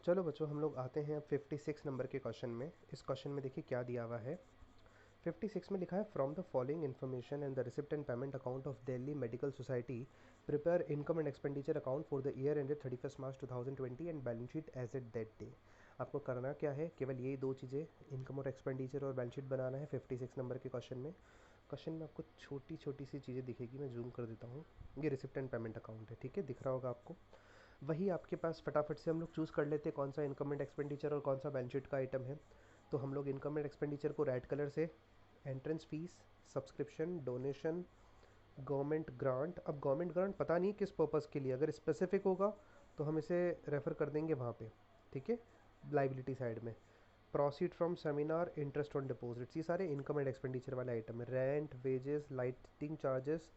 चलो बच्चों, हम लोग आते हैं अब 56 नंबर के क्वेश्चन में। इस क्वेश्चन में देखिए क्या दिया हुआ है। 56 में लिखा है, from the following information and the receipt and payment account of Delhi medical society prepare income and expenditure account for the year ended 31 March 2020 and balance sheet as at that day. आपको करना क्या है, केवल ये दो चीज़ें, इनकम और expenditure और बैलेंस शीट बनाना है 56 नंबर के क्वेश्चन में। क्वेश्चन में आपको छोटी छोटी सी चीज़ें दिखेगी, मैं जूम कर देता हूँ। ये रिसिप्ट एंड पेमेंट अकाउंट है, ठीक है, दिख रहा होगा आपको। वही आपके पास फटाफट से हम लोग चूज़ कर लेते हैं कौन सा इनकम एंड एक्सपेंडिचर और कौन सा बैलेंस शीट का आइटम है। तो हम लोग इनकम एंड एक्सपेंडिचर को रेड कलर से, entrance fees, subscription, donation, government grant. अब गवर्नमेंट ग्रांट पता नहीं किस पर्पज़ के लिए, अगर स्पेसिफिक होगा तो हम इसे रेफ़र कर देंगे वहाँ पे, ठीक है, लाइबिलिटी साइड में। Proceed from seminar, interest on deposits, ये सारे इनकम एंड एक्सपेंडिचर वाले आइटम है। Rent, wages, lighting charges,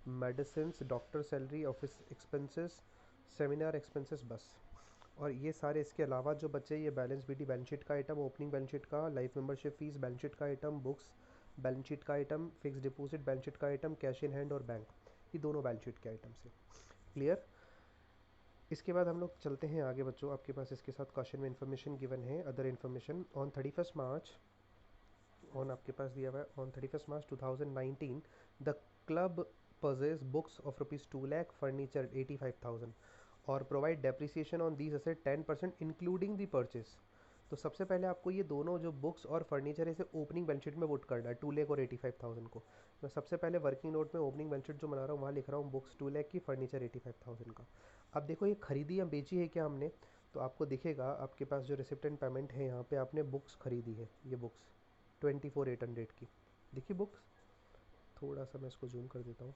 medicine, doctor salary, office expenses, seminar expenses, बस। और ये सारे इसके अलावा जो बचे, ये बैलेंस बीडी बैलेंस शीट का आइटम, ओपनिंग बैलेंस शीट का, life membership fees balance sheet का आइटम, बुक्स बैलेंस शीट का item, fix deposit balance sheet का आइटम, कैश इन हैंड और बैंक, ये दोनों बैलेंस शीट के आइटम से। क्लियर। इसके बाद हम लोग चलते हैं आगे बच्चों। आपके पास इसके साथ क्वेश्चन में इन्फॉर्मेशन गिवन है, other information on 31 March, on आपके पास दिया हुआ है on 31 March 2019 the club purchase books of rupees 2 lakh, furniture 85,000 और provide depreciation on these asset 10% including the purchase. तो सबसे पहले आपको ये दोनों जो बुक्स और फर्नीचर है इसे ओपनिंग बैलेंस शीट में पुट करना है, 2 लाख और 85,000 को। मैं सबसे पहले वर्किंग नोट में ओपनिंग बैलेंस शीट जो बना रहा हूँ वहाँ लिख रहा हूँ बुक्स 2 लाख की, फर्नीचर 85,000 का। अब देखो ये खरीदी या बेची है क्या हमने, तो आपको दिखेगा आपके पास जो रिसिप्ट एंड पेमेंट है, यहाँ पे आपने बुक्स खरीदी है, ये बुक्स 24,800 की, देखिए बुक्स। थोड़ा सा मैं इसको जूम कर देता हूँ।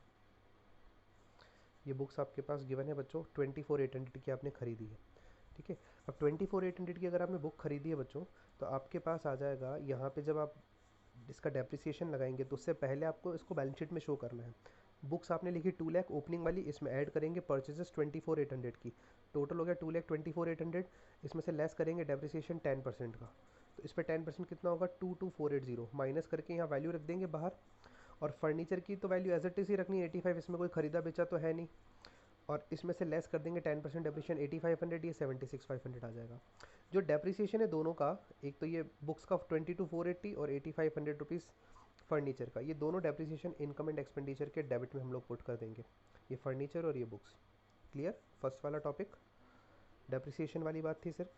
ये बुक्स आपके पास गिवन है बच्चों, 24,800 की आपने खरीदी है, ठीक है। अब 24,800 की अगर आपने बुक खरीदी है बच्चों, तो आपके पास आ जाएगा यहाँ पे, जब आप इसका डेप्रिसिएशन लगाएंगे तो उससे पहले आपको इसको बैलेंस शीट में शो करना है। बुक्स आपने लिखी 2 लाख ओपनिंग वाली, इसमें ऐड करेंगे परचेजेस 24,800 की, टोटल हो गया 2,24,800। इसमें से लेस करेंगे डेप्रिसिएशन 10% का, तो इस पर 10% कितना होगा, 22,480, माइनस करके यहाँ वैल्यू रख देंगे बाहर। और फर्नीचर की तो वैल्यू एज इट इज़ ही रखनी है 85, इसमें कोई खरीदा बेचा तो है नहीं। और इसमें से लेस कर देंगे 10% डेप्रिसिएशन, 8500, ये 76,500 आ जाएगा। जो डेप्रिसिएशन है दोनों का, एक तो ये बुक्स का 22,480 और 8,500 रुपीज़ फर्नीचर का, ये दोनों डेप्रिसिएशन इनकम एंड एक्सपेंडिचर के डेबिट में हम लोग पुट कर देंगे, ये फर्नीचर और ये बुक्स। क्लियर, फर्स्ट वाला टॉपिक डेप्रिसिएशन वाली बात थी सिर्फ।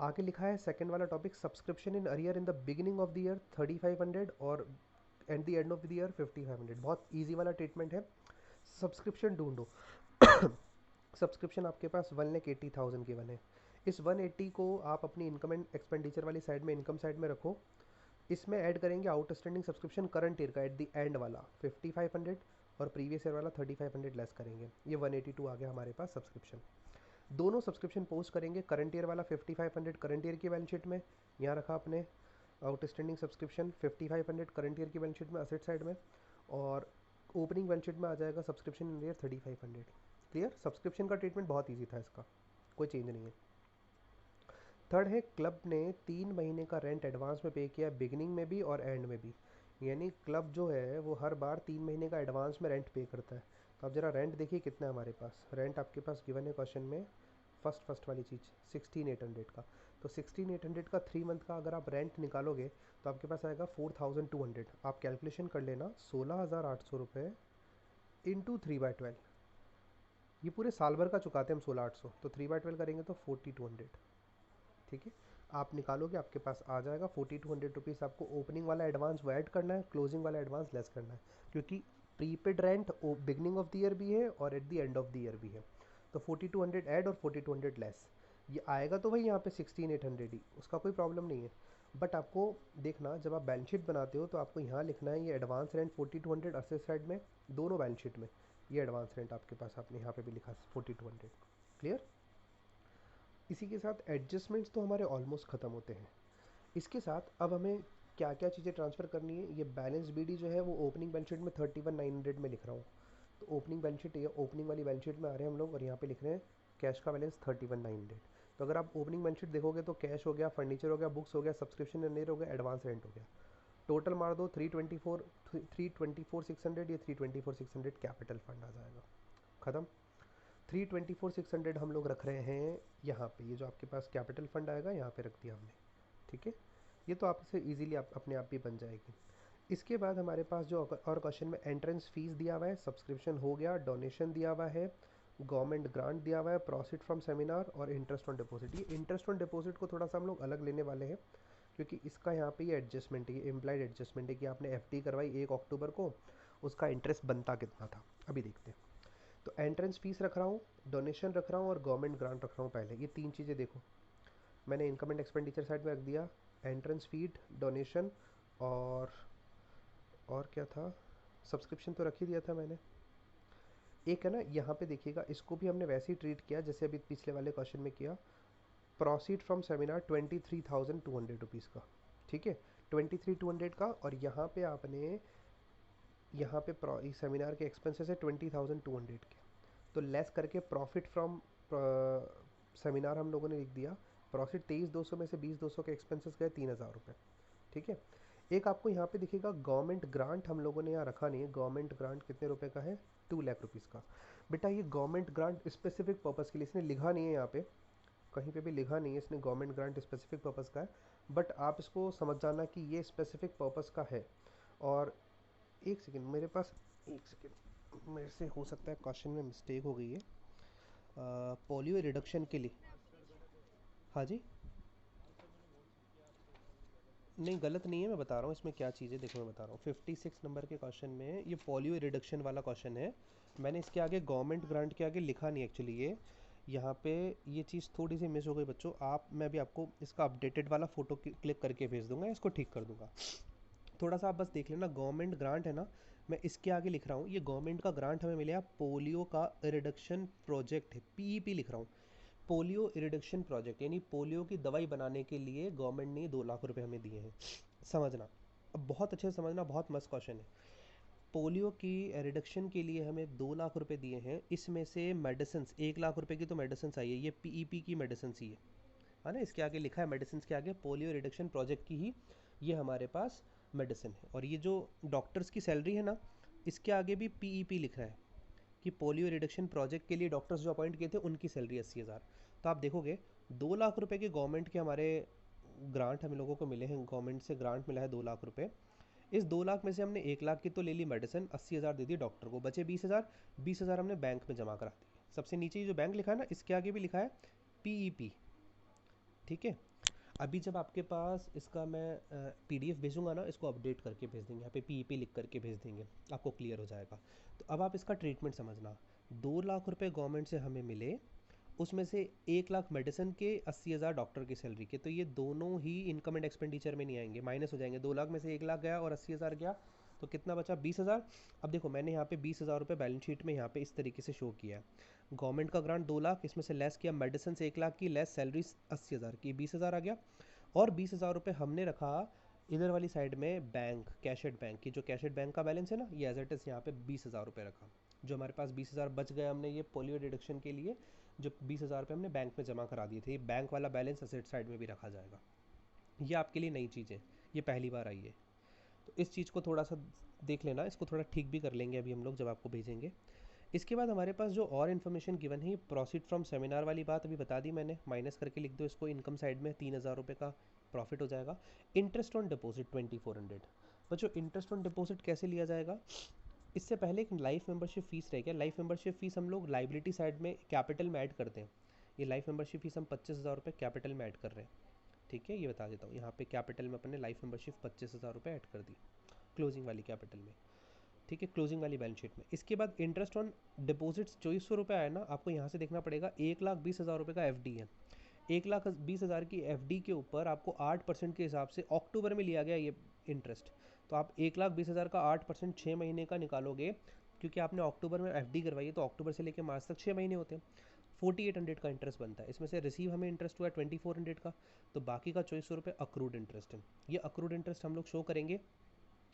आगे लिखा है सेकंड वाला topic, subscription in arrear in the beginning of the year 3500 और at the end of the year 5500। बहुत ईजी वाला ट्रीटमेंट है। सब्सक्रिप्शन ढूंढो। सब्सक्रिप्शन आपके पास 1,80,000 की वन है। इस 180 को आप अपनी इनकम एंड एक्सपेंडिचर वाली साइड में, इनकम साइड में रखो। इसमें ऐड करेंगे आउटस्टैंडिंग सब्सक्रिप्शन करंट ईयर का एट द एंड वाला 5500 और प्रीवियस ईयर वाला 3500 लेस करेंगे, ये 182 आ गया हमारे पास सब्सक्रिप्शन। दोनों सब्सक्रिप्शन पोस्ट करेंगे, करंट ईयर वाला 5500 करंट ईयर की बैलेंस शीट में, यहाँ रखा आपने आउटस्टैंडिंग सब्सक्रिप्शन 5500 करंट ईयर की बैलेंस शीट में असेट साइड में, और ओपनिंग बैलेंस शीट में आ जाएगा subscription in year 3500। Clear. Subscription का ट्रीटमेंट बहुत ईजी था, इसका कोई चेंज नहीं है। थर्ड है, क्लब ने 3 महीने का रेंट एडवांस में पे किया, बिगिनिंग में भी और एंड में भी। यानी क्लब जो है वो हर बार 3 महीने का एडवांस में रेंट पे करता है। तो आप जरा रेंट देखिए कितना है हमारे पास। रेंट आपके पास गिवन है क्वेश्चन में, फर्स्ट वाली चीज़ 16,800 का। तो 16,800 का 3 मंथ का अगर आप रेंट निकालोगे तो आपके पास आएगा 4,200। आप कैलकुलेशन कर लेना, 16,800 इंटू 3/12, ये पूरे साल भर का चुकाते हैं हम 16,800, तो 3/12 करेंगे तो 4,200, ठीक है। आप निकालोगे आपके पास आ जाएगा 4,200 रुपीज़। आपको ओपनिंग वाला एडवांस वो ऐड करना है, क्लोजिंग वाला एडवांस लेस करना है, क्योंकि prepaid rent beginning of the year भी है और at the end of the year भी है। तो 4,200 ऐड और 4,200 लेस, ये आएगा तो वही यहाँ पे 16,800 ही, उसका कोई प्रॉब्लम नहीं है। बट आपको देखना, जब आप बैलेंस शीट बनाते हो तो आपको यहाँ लिखना है ये एडवांस रेंट 4,200 असेट साइड में, दोनों बैलेंस शीट में। ये एडवांस रेंट आपके पास आपने यहाँ पे भी लिखा 4,200। क्लियर। इसी के साथ एडजस्टमेंट्स तो हमारे ऑलमोस्ट ख़त्म होते हैं। इसके साथ अब हमें क्या क्या चीज़ें ट्रांसफ़र करनी है, ये बैलेंस बीडी जो है वो ओपनिंग बैलेंस शीट में 31,900 में लिख रहा हूँ। तो ओपनिंग बैलेंस शीट, ये ओपनिंग वाली बैलेंस शीट में आ रहे हैं हम लोग, और यहाँ पे लिख रहे हैं कैश का बैलेंस 31,900। तो अगर आप ओपनिंग बैलेंस शीट देखोगे तो कैश हो गया, फर्नीचर हो गया, बुक्स हो गया, सब्सक्रिप्शन एंड हो गया, एडवांस रेंट हो गया। टोटल मार दो 324,600, ये 324,600 कैपिटल फंड आ जाएगा। ख़त्म। 324,600 हम लोग रख रहे हैं यहाँ पे। ये जो आपके पास कैपिटल फंड आएगा यहाँ पे रख दिया हमने, ठीक है। ये तो आपसे इजीली आप अपने आप भी बन जाएगी। इसके बाद हमारे पास जो और क्वेश्चन में एंट्रेंस फीस दिया हुआ है, सब्सक्रिप्शन हो गया, डोनेशन दिया हुआ है, गवर्नमेंट ग्रांट दिया हुआ है, प्रोसीड फ्रॉम सेमिनार और इंटरेस्ट ऑन डिपॉजिट। ये इंटरेस्ट ऑन डिपॉजिट को थोड़ा सा हम लोग अलग लेने वाले हैं, क्योंकि इसका यहाँ पे ये एडजस्टमेंट है, ये इम्प्लाइड एडजस्टमेंट है कि आपने एफडी करवाई 1 अक्टूबर को, उसका इंटरेस्ट बनता कितना था अभी देखते हैं। तो एंट्रेंस फीस रख रहा हूँ, डोनेशन रख रहा हूँ और गवर्नमेंट ग्रांट रख रहा हूँ। पहले ये 3 चीज़ें देखो, मैंने इनकम एंड एक्सपेंडिचर साइड में रख दिया, एंट्रेंस फीड, डोनेशन और क्या था, सब्सक्रिप्शन तो रख ही दिया था मैंने। एक है ना यहाँ पे देखिएगा, इसको भी हमने वैसे ही ट्रीट किया जैसे अभी पिछले वाले क्वेश्चन में किया। प्रोसीड फ्रॉम सेमिनार 23,200 रुपीज़ का, ठीक है, 23,200 का। और यहाँ पे आपने यहाँ पे सेमिनार के एक्सपेंसेस है 20,200 के, तो लेस करके प्रॉफिट फ्रॉम सेमिनार हम लोगों ने लिख दिया। प्रॉफिट 23,200 में से 20,200 के एक्सपेंसेस गए 3,000 रुपये, ठीक है। एक आपको यहाँ पे दिखेगा गवर्नमेंट ग्रांट हम लोगों ने यहाँ रखा नहीं है। गवर्नमेंट ग्रांट कितने रुपए का है, 2 लाख रुपीज़ का। बेटा ये गवर्नमेंट ग्रांट स्पेसिफिक पर्पज़ के लिए, इसने लिखा नहीं है यहाँ पे, कहीं पे भी लिखा नहीं है इसने गवर्नमेंट ग्रांट स्पेसिफिक पर्पज़ का है, बट आप इसको समझ जाना कि ये स्पेसिफिक पर्पज़ का है। और एक सेकेंड मेरे पास, एक सेकेंड मेरे से हो सकता है क्वेश्चन में मिस्टेक हो गई है। पोलियो रिडक्शन के लिए, हाँ जी, नहीं गलत नहीं है, मैं बता रहा हूँ इसमें क्या चीज़ है। देखो मैं बता रहा हूँ, 56 नंबर के क्वेश्चन में ये पोलियो रिडक्शन वाला क्वेश्चन है। मैंने इसके आगे गवर्नमेंट ग्रांट के आगे लिखा नहीं एक्चुअली, ये यहाँ पे ये चीज़ थोड़ी सी मिस हो गई बच्चों। मैं भी आपको इसका अपडेटेड वाला फ़ोटो क्लिक करके भेज दूंगा, इसको ठीक कर दूंगा। थोड़ा सा आप बस देख लेना, गवर्नमेंट ग्रांट है ना, मैं इसके आगे लिख रहा हूँ, ये गवर्नमेंट का ग्रांट हमें मिलेगा, पोलियो का रिडक्शन प्रोजेक्ट है, पीईपी लिख रहा हूँ। पोलियो रिडक्शन प्रोजेक्ट यानी पोलियो की दवाई बनाने के लिए गवर्नमेंट ने 2 लाख रुपए हमें दिए हैं। समझना, अब बहुत अच्छे से समझना, बहुत मस्त क्वेश्चन है। पोलियो की रिडक्शन के लिए हमें 2 लाख रुपए दिए हैं, इसमें से मेडिसिन 1 लाख रुपए की तो मेडिसिन आई है, ये पीईपी की मेडिसिन ही है ना। इसके आगे लिखा है मेडिसिन के आगे पोलियो रिडक्शन प्रोजेक्ट की ही ये हमारे पास मेडिसिन है। और ये जो डॉक्टर्स की सैलरी है ना, इसके आगे भी पीईपी लिख रहा है कि पोलियो रिडक्शन प्रोजेक्ट के लिए डॉक्टर्स जो अपॉइंट किए थे उनकी सैलरी 80,000। तो आप देखोगे 2 लाख रुपए के गवर्नमेंट के हमारे ग्रांट हम लोगों को मिले हैं, गवर्नमेंट से ग्रांट मिला है 2 लाख रुपए। इस 2 लाख में से हमने 1 लाख की तो ले ली मेडिसिन, 80,000 दे दी डॉक्टर को, बचे 20,000। 20,000 हमने बैंक में जमा करा दिए। सबसे नीचे जो बैंक लिखा है ना, इसके आगे भी लिखा है पीईपी, ठीक है। अभी जब आपके पास इसका मैं पीडीएफ भेजूंगा ना, इसको अपडेट करके भेज देंगे, यहाँ पे पीईपी लिख करके भेज देंगे, आपको क्लियर हो जाएगा। तो अब आप इसका ट्रीटमेंट समझना, 2 लाख रुपए गवर्नमेंट से हमें मिले, उसमें से 1 लाख मेडिसिन के, 80,000 डॉक्टर की सैलरी के, तो ये दोनों ही इनकम एंड एक्सपेंडिचर में नहीं आएंगे, माइनस हो जाएंगे। 2 लाख में से 1 लाख गया और 80,000 गया, तो कितना बचा, 20,000। अब देखो मैंने यहाँ पे 20,000 रुपये बैलेंस शीट में यहाँ पे इस तरीके से शो किया है। गवर्नमेंट का ग्रांट 2 लाख, इसमें से लेस किया मेडिसिन से 1 लाख की, लेस सैलरी 80,000 की, 20,000 आ गया। और 20,000 रुपये हमने रखा इधर वाली साइड में बैंक, कैशेड बैंक की, जो कैशेड बैंक का बैलेंस है ना, ये एज इट इज़ यहाँ पे 20,000 रुपये रखा। जो हमारे पास 20,000 बच गए, हमने ये पोलियो रिडक्शन के लिए जो 20,000 रुपये हमने बैंक में जमा करा दिए थे, ये बैंक वाला बैलेंस असेट साइड में भी रखा जाएगा। ये आपके लिए नई चीज़ है, ये पहली बार आई है, तो इस चीज़ को थोड़ा सा देख लेना, इसको थोड़ा ठीक भी कर लेंगे अभी हम लोग जब आपको भेजेंगे। इसके बाद हमारे पास जो और इन्फॉर्मेशन गिवन है, प्रोसीड फ्रॉम सेमिनार वाली बात अभी बता दी मैंने, माइनस करके लिख दो इसको इनकम साइड में, 3,000 रुपये का प्रॉफिट हो जाएगा। Interest on deposit 2,400। बच्चों इंटरेस्ट ऑन डिपॉजिट कैसे लिया जाएगा, इससे पहले एक लाइफ मेंबरशिप फीस रह गया। लाइफ मेंबरशिप फीस हम लोग लाइबिलिटी साइड में कैपिटल में ऐड करते हैं। ये लाइफ मेंबरशिप फीस हम 25,000 रुपये कैपिटल में ऐड कर रहे हैं, ठीक है, ये बता देता हूँ। यहाँ पे कैपिटल में अपने लाइफ मेंबरशिप 25,000 रुपये ऐड कर दी क्लोजिंग वाली कैपिटल में, ठीक है, क्लोजिंग वाली बैलेंस शीट में। इसके बाद इंटरेस्ट ऑन डिपॉजिट्स 2,400 रुपये आया ना, आपको यहाँ से देखना पड़ेगा 1,20,000 रुपये का एफडी है। 1,20,000 की एफडी के ऊपर आपको 8% के हिसाब से अक्टूबर में लिया गया ये इंटरेस्ट। तो आप 1,20,000 का 8% 6 महीने का निकालोगे, क्योंकि आपने अक्टूबर में एफडी करवाई है, तो अक्टूबर से लेकर मार्च तक 6 महीने होते हैं। 4,800 का इंटरेस्ट बनता है, इसमें से रिसीव हमें इंटरेस्ट हुआ 2,400 का, तो बाकी का 2,400 रुपये अक्रूड इंटरेस्ट है। ये अक्रूड इंटरेस्ट हम लोग शो करेंगे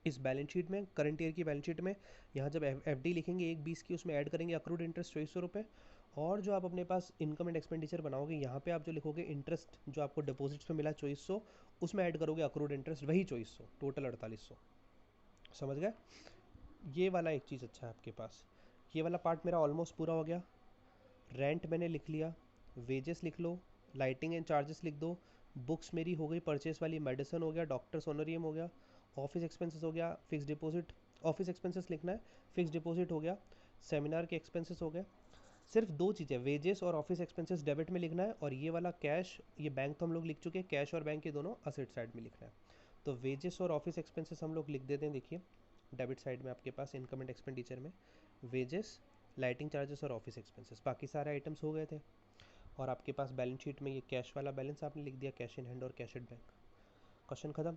इस बैलेंस शीट में, करंट ईयर की बैलेंस शीट में। यहाँ जब एफडी लिखेंगे 1,20 की, उसमें ऐड करेंगे अक्रूड इंटरेस्ट 2,400 रुपये। और जो आप अपने पास इनकम एंड एक्सपेंडिचर बनाओगे, यहाँ पे आप जो लिखोगे इंटरेस्ट जो आपको डिपॉजिट्स में मिला 2,400, उसमें ऐड करोगे अक्रूड इंटरेस्ट वही 2,400, टोटल 4,800। समझ गए, ये वाला एक चीज़ अच्छा है आपके पास। ये वाला पार्ट मेरा ऑलमोस्ट पूरा हो गया। रेंट मैंने लिख लिया, वेजेस लिख लो, लाइटिंग एंड चार्जेस लिख दो, बुक्स मेरी हो गई परचेस वाली, मेडिसिन हो गया, डॉक्टर्स ऑनरियम हो गया, ऑफिस एक्सपेंसेस हो गया, फिक्स डिपॉजिट, ऑफिस एक्सपेंसेस लिखना है, फिक्स डिपॉजिट हो गया, सेमिनार के एक्सपेंसेस हो गए। सिर्फ दो चीज़ें, वेजेस और ऑफिस एक्सपेंसेस डेबिट में लिखना है, और ये वाला कैश, ये बैंक तो हम लोग लिख चुके हैं, कैश और बैंक के दोनों असेट साइड में लिखना है। तो वेजेस और ऑफिस एक्सपेंसेस हम लोग लिख देते हैं। देखिए डेबिट साइड में आपके पास इनकम एंड एक्सपेंडिचर में वेजेस, लाइटिंग चार्जेस और ऑफिस एक्सपेंसेस, बाकी सारे आइटम्स हो गए थे। और आपके पास बैलेंस शीट में ये कैश वाला बैलेंस आपने लिख दिया, कैश इन हैंड और कैश एट बैंक। क्वेश्चन खत्म।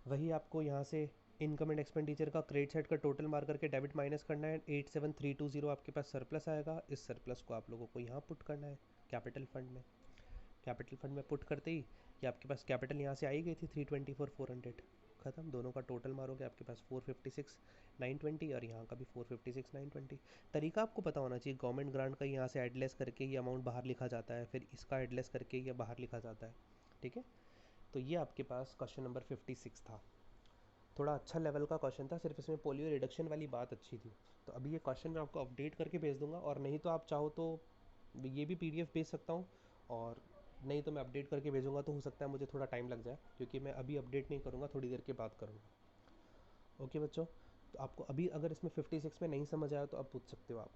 वही आपको यहाँ से इनकम एंड एक्सपेंडिचर का क्रेडिट साइड का टोटल मार करके डेबिट माइनस करना है। 87320 आपके पास सरप्लस आएगा। इस सरप्लस को आप लोगों को यहाँ पुट करना है कैपिटल फंड में। कैपिटल फंड में पुट करते ही ये आपके पास कैपिटल यहाँ से आई गई थी 324,400, खत्म। दोनों का टोटल मारोगे आपके पास 456,920, और यहाँ का भी 456,920। तरीका आपको पता होना चाहिए, गवर्नमेंट ग्रांट का यहाँ से एडलेस करके ये अमाउंट बाहर लिखा जाता है, फिर इसका एडलेस करके ये बाहर लिखा जाता है, ठीक है। तो ये आपके पास क्वेश्चन नंबर 56 था। थोड़ा अच्छा लेवल का क्वेश्चन था, सिर्फ इसमें पोलियो रिडक्शन वाली बात अच्छी थी। तो अभी ये क्वेश्चन मैं आपको अपडेट करके भेज दूंगा, और नहीं तो आप चाहो तो ये भी पीडीएफ भेज सकता हूँ, और नहीं तो मैं अपडेट करके भेजूंगा। तो हो सकता है मुझे थोड़ा टाइम लग जाए, क्योंकि मैं अभी अपडेट नहीं करूँगा, थोड़ी देर के बाद करूँगा। ओके बच्चों, तो आपको अभी अगर इसमें 56 में नहीं समझ आया तो आप पूछ सकते हो आप।